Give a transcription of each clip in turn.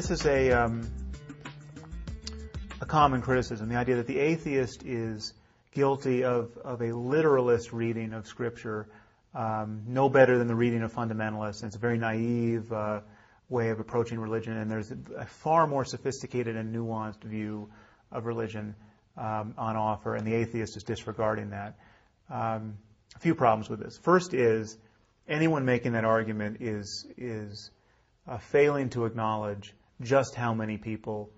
this is a common criticism, the idea that the atheist is guilty of a literalist reading of Scripture, no better than the reading of fundamentalists. And it's a very naive way of approaching religion, and there's a far more sophisticated and nuanced view of religion on offer, and the atheist is disregarding that. A few problems with this. First is, anyone making that argument is failing to acknowledge just how many people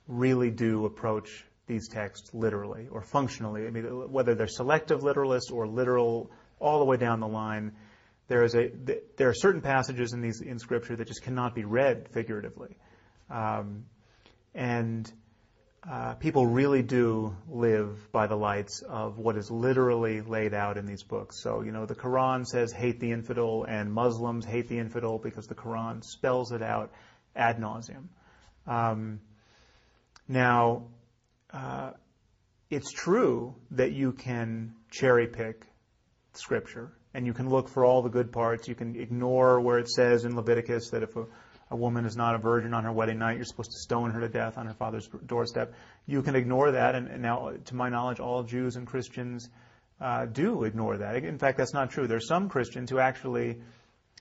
really do approach these texts literally or functionally. I mean, whether they're selective literalists or literal all the way down the line, there are certain passages in Scripture that just cannot be read figuratively, and people really do live by the lights of what is literally laid out in these books. So, the Quran says hate the infidel, and Muslims hate the infidel because the Quran spells it out ad nauseum. Now, it's true that you can cherry pick Scripture, and you can look for all the good parts. You can ignore where it says in Leviticus that if a woman is not a virgin on her wedding night, you're supposed to stone her to death on her father's doorstep. You can ignore that, and now, to my knowledge, all Jews and Christians do ignore that. In fact, that's not true. There's some Christians who actually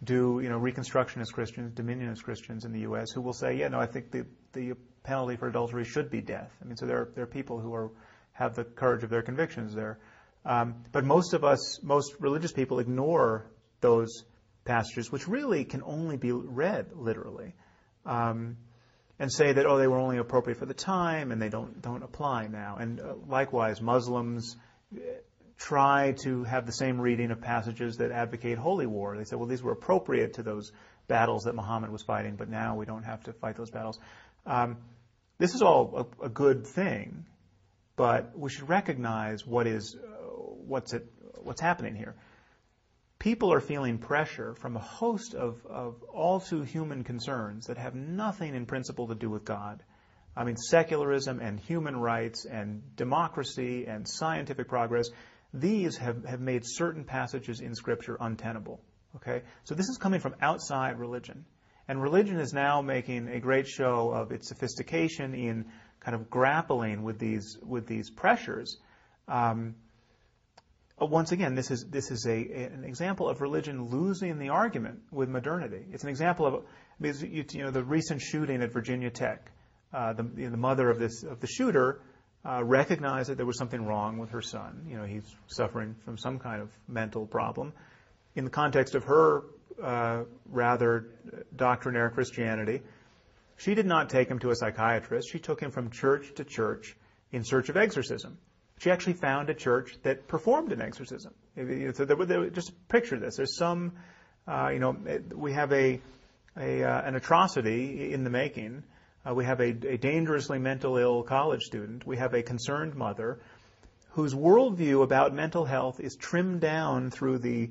do, Reconstructionist Christians, Dominionist Christians in the U.S. who will say, I think the penalty for adultery should be death. I mean, so there are people who have the courage of their convictions there. But most religious people ignore those passages, which really can only be read literally, and say that, they were only appropriate for the time and they don't apply now. And likewise, Muslims try to have the same reading of passages that advocate holy war. They say, these were appropriate to those battles that Muhammad was fighting, but now we don't have to fight those battles. This is all a good thing, but we should recognize what's happening here. People are feeling pressure from a host of all too human concerns that have nothing in principle to do with God. I mean, secularism and human rights and democracy and scientific progress, these have made certain passages in Scripture untenable. Okay? So this is coming from outside religion. And religion is now making a great show of its sophistication in kind of grappling with these pressures. Once again, this is an example of religion losing the argument with modernity. It's an example of the recent shooting at Virginia Tech. The mother of the shooter recognized that there was something wrong with her son. He's suffering from some kind of mental problem. In the context of her rather doctrinaire Christianity, she did not take him to a psychiatrist. She took him from church to church in search of exorcism. She actually found a church that performed an exorcism. So just picture this. There's some, we have an atrocity in the making. We have a dangerously mental ill college student. We have a concerned mother whose worldview about mental health is trimmed down through the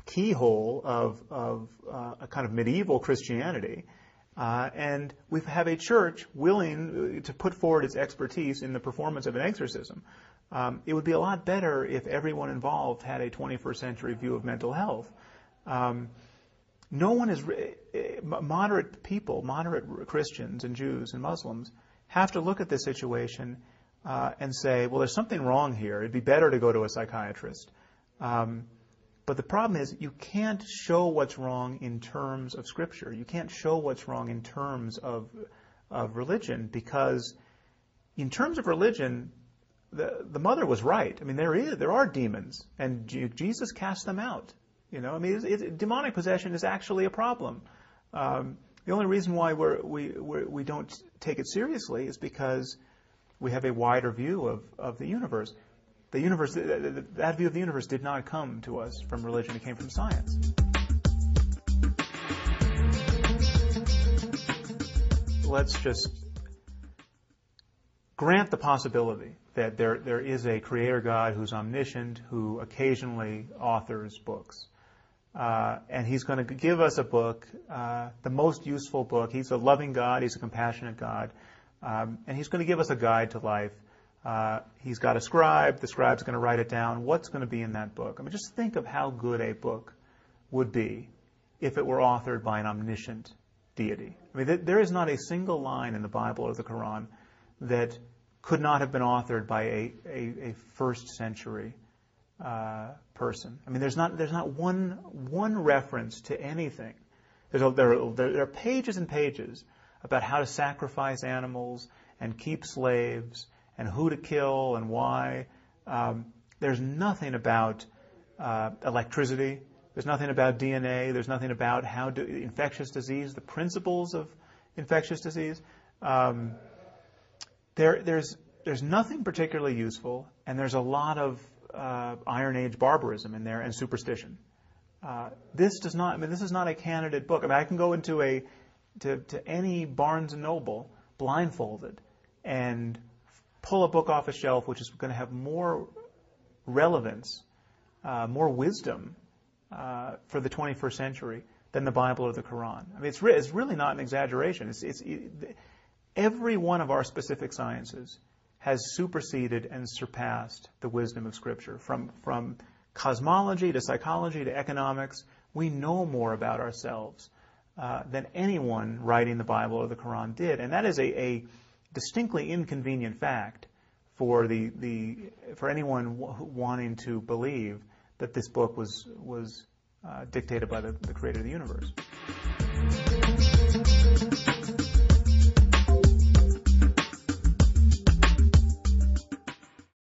keyhole of a kind of medieval Christianity. And we have a church willing to put forward its expertise in the performance of an exorcism. It would be a lot better if everyone involved had a 21st century view of mental health. No one is moderate people, moderate Christians and Jews and Muslims have to look at this situation and say, there's something wrong here. It'd be better to go to a psychiatrist. But the problem is you can't show what's wrong in terms of Scripture. You can't show what's wrong in terms of religion, because in terms of religion, the mother was right. I mean, there are demons, and Jesus cast them out. Demonic possession is actually a problem. The only reason why we don't take it seriously is because we have a wider view of the universe. The universe, that view of the universe did not come to us from religion. It came from science. Let's just grant the possibility that there is a creator God who's omniscient, who occasionally authors books. And he's going to give us a book, the most useful book. He's a loving God. He's a compassionate God. And he's going to give us a guide to life. He's got a scribe. The scribe's going to write it down. What's going to be in that book? I mean, just think of how good a book would be if it were authored by an omniscient deity. I mean, there is not a single line in the Bible or the Quran that could not have been authored by a first century person. I mean, there's not one reference to anything. There are pages and pages about how to sacrifice animals and keep slaves and who to kill and why. There's nothing about electricity. There's nothing about DNA. There's nothing about infectious disease, the principles of infectious disease. There's nothing particularly useful, and there's a lot of Iron Age barbarism in there and superstition. This is not a candidate book. I mean, I can go into to any Barnes and Noble blindfolded and pull a book off a shelf which is going to have more relevance, more wisdom for the 21st century than the Bible or the Quran. I mean, it's really not an exaggeration. Every one of our specific sciences has superseded and surpassed the wisdom of Scripture. From cosmology to psychology to economics, we know more about ourselves than anyone writing the Bible or the Quran did. And that is a distinctly inconvenient fact for anyone wanting to believe that this book was dictated by the creator of the universe.